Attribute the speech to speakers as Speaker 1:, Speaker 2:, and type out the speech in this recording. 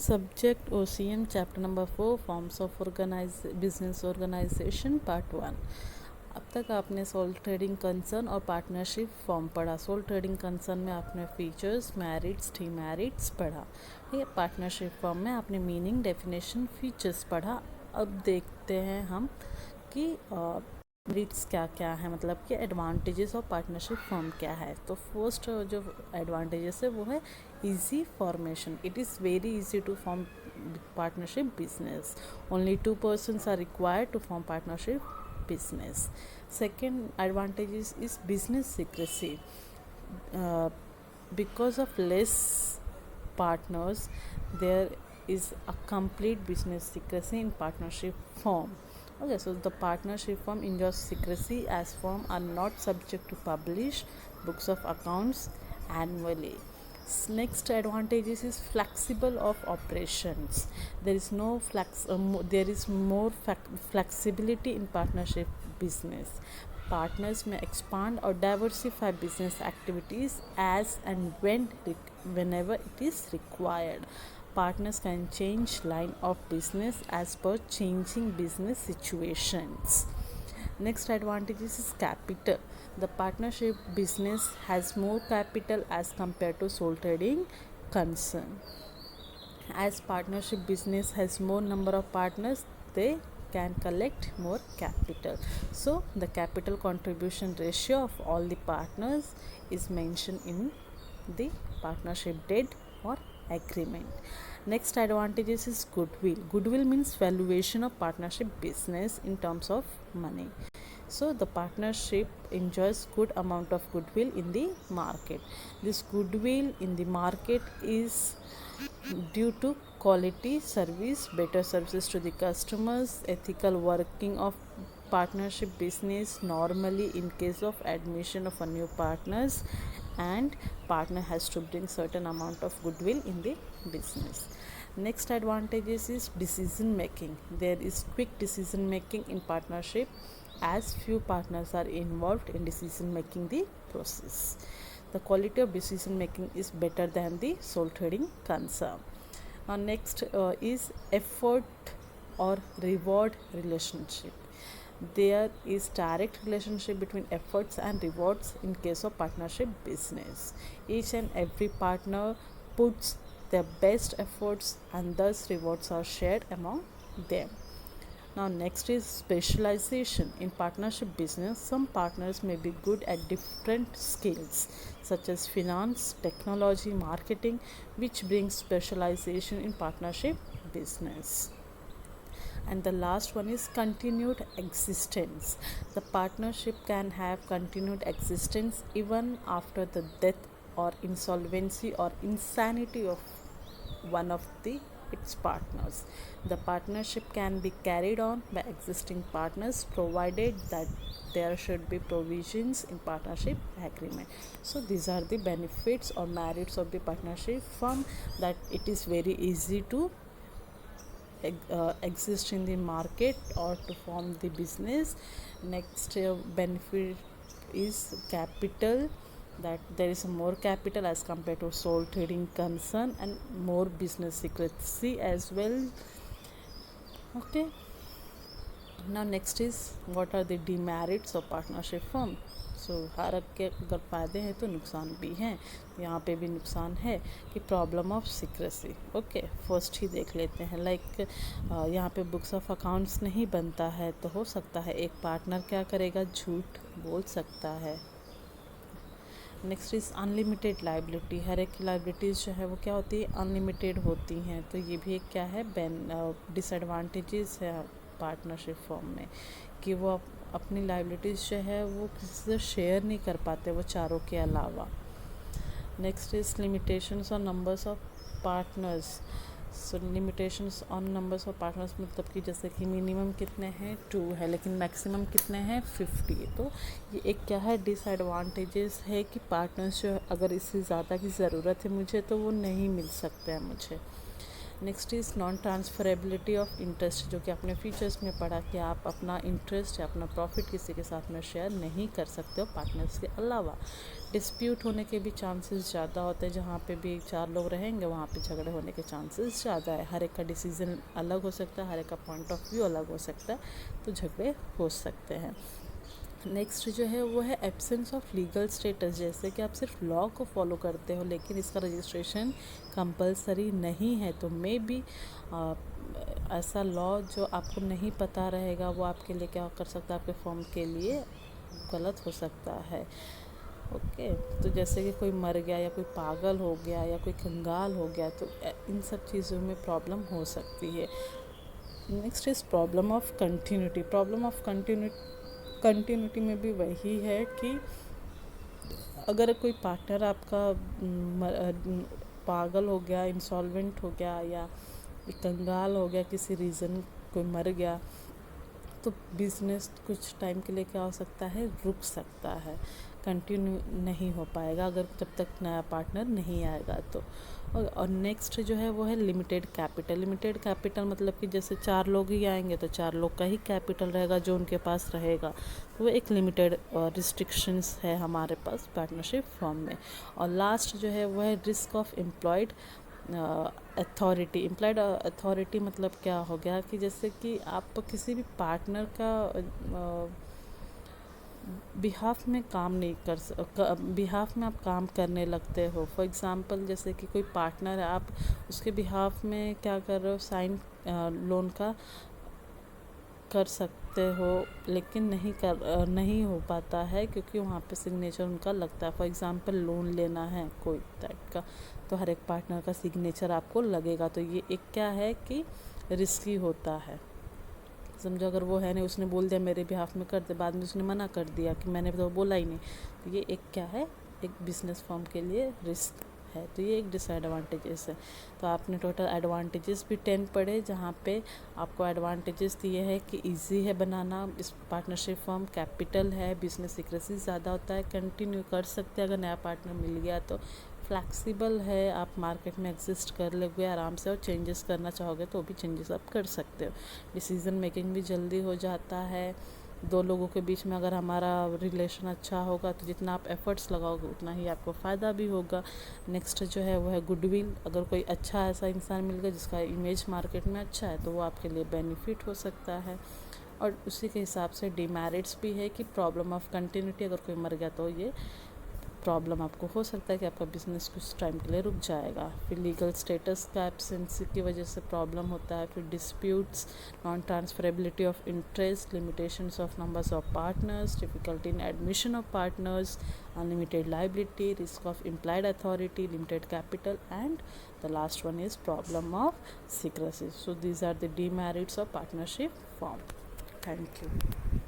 Speaker 1: Subject OCM chapter number 4 forms of business organization part 1। अब तक आपने सोल ट्रेडिंग कंसर्न और पार्टनरशिप फॉर्म पढ़ा। सोल ट्रेडिंग कंसर्न में आपने फीचर्स, मेरिट्स, डीमेरिट्स पढ़ा। ठीक है, पार्टनरशिप फॉर्म में आपने मीनिंग, डेफिनेशन, फीचर्स पढ़ा। अब देखते हैं हम कि मेरिट्स क्या क्या है, मतलब कि एडवांटेजेस ऑफ पार्टनरशिप फॉर्म क्या है। तो फर्स्ट जो एडवांटेजेस है वो है easy formation. It is very easy to form partnership business. Only 2 persons are required to form partnership business. Second advantage is business secrecy. Because of less partners, there is a complete business secrecy in partnership form. Okay, so the partnership firm enjoys secrecy as firm are not subject to publish books of accounts annually. Next advantages is flexible of operations. There is no there is more flexibility in partnership business. Partners may expand or diversify business activities as and whenever it is required. Partners can change line of business as per changing business situations. Next advantage is capital. The partnership business has more capital as compared to sole trading concern. As partnership business has more number of partners, they can collect more capital. So the capital contribution ratio of all the partners is mentioned in the partnership deed or agreement. Next advantages is goodwill. Goodwill means valuation of partnership business in terms of money. So the partnership enjoys good amount of goodwill in the market. This goodwill in the market is due to quality service, better services to the customers, ethical working of partnership business normally in case of admission of a new partners, and partner has to bring certain amount of goodwill in the business. Next advantages is decision making. There is quick decision making in partnership as few partners are involved in decision making the process. The quality of decision making is better than the sole trading concern. Next is effort or reward relationship. There is direct relationship between efforts and rewards in case of partnership business. Each and every partner puts their best efforts and thus rewards are shared among them. Now next is specialization. In partnership business, some partners may be good at different skills such as finance, technology, marketing, which brings specialization in partnership business. And the last one is continued existence. The partnership can have continued existence even after the death or insolvency or insanity of one of its partners. The partnership can be carried on by existing partners provided that there should be provisions in partnership agreement. So these are the benefits or merits of the partnership firm, that it is very easy to exist in the market or to form the business. Next benefit is capital, that there is more capital as compared to sole trading concern, and more business secrecy as well. Okay, now next is what are the demerits of partnership firm. सो हर के अगर फ़ायदे हैं तो नुकसान भी हैं। यहाँ पे भी नुकसान है कि problem of secrecy. Okay, first ही देख लेते हैं। लाइक यहाँ पे बुक्स ऑफ अकाउंट्स नहीं बनता है तो हो सकता है एक पार्टनर क्या करेगा, झूठ बोल सकता है। Next is unlimited liability. हर एक की लाइबिलिटीज़ जो है वो क्या होती है, अनलिमिटेड होती हैं। तो ये भी एक क्या है, डिसएडवांटेजेस है पार्टनरशिप फॉर्म में, कि वो अपनी लाइबिलिटीज़ जो है वो किसी से शेयर नहीं कर पाते, वो चारों के अलावा। Next is limitations on numbers of partners. So limitations on numbers of partners मतलब कि जैसे कि मिनिमम कितने हैं, 2 है, लेकिन मैक्सिमम कितने हैं, 50। तो ये एक क्या है, डिसएडवांटेजेस है कि पार्टनर्स जो अगर इससे ज़्यादा की ज़रूरत है मुझे तो वो नहीं मिल सकते हैं मुझे। Next is non transferability of interest, जो कि आपने फीचर्स में पढ़ा कि आप अपना इंटरेस्ट या अपना प्रॉफिट किसी के साथ में शेयर नहीं कर सकते हो पार्टनर्स के अलावा। डिस्प्यूट होने के भी चांसेस ज़्यादा होते हैं, जहाँ पे भी 4 लोग रहेंगे वहाँ पे झगड़े होने के चांसेस ज़्यादा है। हर एक का डिसीजन अलग हो सकता है, हर एक का पॉइंट ऑफ व्यू अलग हो सकता है, तो झगड़े हो सकते हैं। नेक्स्ट जो है वो है एब्सेंस ऑफ लीगल स्टेटस, जैसे कि आप सिर्फ लॉ को फॉलो करते हो लेकिन इसका रजिस्ट्रेशन कंपलसरी नहीं है, तो मे बी ऐसा लॉ जो आपको नहीं पता रहेगा वो आपके लिए क्या कर सकता है, आपके फॉर्म के लिए गलत हो सकता है। ओके तो जैसे कि कोई मर गया या कोई पागल हो गया या कोई कंगाल हो गया, तो इन सब चीज़ों में प्रॉब्लम हो सकती है। Next is problem of continuity. Problem of continuity में भी वही है कि अगर कोई पार्टनर आपका पागल हो गया, इंसॉल्वेंट हो गया या कंगाल हो गया, किसी रीज़न कोई मर गया, तो बिज़नेस कुछ टाइम के लिए क्या हो सकता है, रुक सकता है, कंटिन्यू नहीं हो पाएगा अगर जब तक नया पार्टनर नहीं आएगा तो। और नेक्स्ट जो है वो है लिमिटेड कैपिटल। लिमिटेड कैपिटल मतलब कि जैसे 4 लोग ही आएंगे तो 4 लोग का ही कैपिटल रहेगा जो उनके पास रहेगा, तो वो एक लिमिटेड रिस्ट्रिक्शंस है हमारे पास पार्टनरशिप फॉर्म में। और लास्ट जो है वो है risk of employed authority. Implied authority मतलब क्या हो गया कि जैसे कि आप किसी भी पार्टनर का बिहाफ में काम नहीं बिहाफ में आप काम करने लगते हो। फॉर एग्ज़ाम्पल जैसे कि कोई पार्टनर है, आप उसके बिहाफ में क्या कर रहे हो, साइन लोन का कर सकते हो, लेकिन नहीं हो पाता है क्योंकि वहाँ पे सिग्नेचर उनका लगता है। फॉर एग्ज़ाम्पल लोन लेना है कोई टाइप का, तो हर एक पार्टनर का सिग्नेचर आपको लगेगा, तो ये एक क्या है कि रिस्की होता है। समझो अगर वो है नहीं, उसने बोल दिया मेरे बिहाफ में कर दे, बाद में उसने मना कर दिया कि मैंने तो बोला ही नहीं, तो ये एक क्या है, एक बिजनेस फॉर्म के लिए रिस्क है, तो ये एक डिसएडवांटेजेस है। तो आपने टोटल एडवांटेजेस भी 10 पढ़े, जहाँ पे आपको एडवांटेजेस दिए है कि इजी है बनाना इस पार्टनरशिप फॉर्म, कैपिटल है, बिजनेस सीक्रेसी ज़्यादा होता है, कंटिन्यू कर सकते हैं अगर नया पार्टनर मिल गया तो, फ्लैक्सिबल है, आप मार्केट में एग्जिस्ट कर लोगे आराम से, और चेंजेस करना चाहोगे तो भी चेंजेस आप कर सकते हो। डिसीज़न मेकिंग भी जल्दी हो जाता है। 2 लोगों के बीच में अगर हमारा रिलेशन अच्छा होगा तो जितना आप एफ़र्ट्स लगाओगे उतना ही आपको फ़ायदा भी होगा। नेक्स्ट जो है वो है गुडविल। अगर कोई अच्छा ऐसा इंसान मिल गया जिसका इमेज मार्केट में अच्छा है तो वो आपके लिए बेनिफिट हो सकता है। और उसी के हिसाब से डिमेरिट्स भी है कि प्रॉब्लम ऑफ कंटिन्यूटी, अगर कोई मर गया तो ये प्रॉब्लम आपको हो सकता है कि आपका बिजनेस कुछ टाइम के लिए रुक जाएगा। फिर लीगल स्टेटस का एब्सेंस की वजह से प्रॉब्लम होता है। फिर disputes, non transferability of interest, limitations of numbers of partners, difficulty in admission of partners, unlimited liability, risk of implied authority, limited capital, and the last one is problem of secrecy. So these are the demerits of partnership form. Thank you.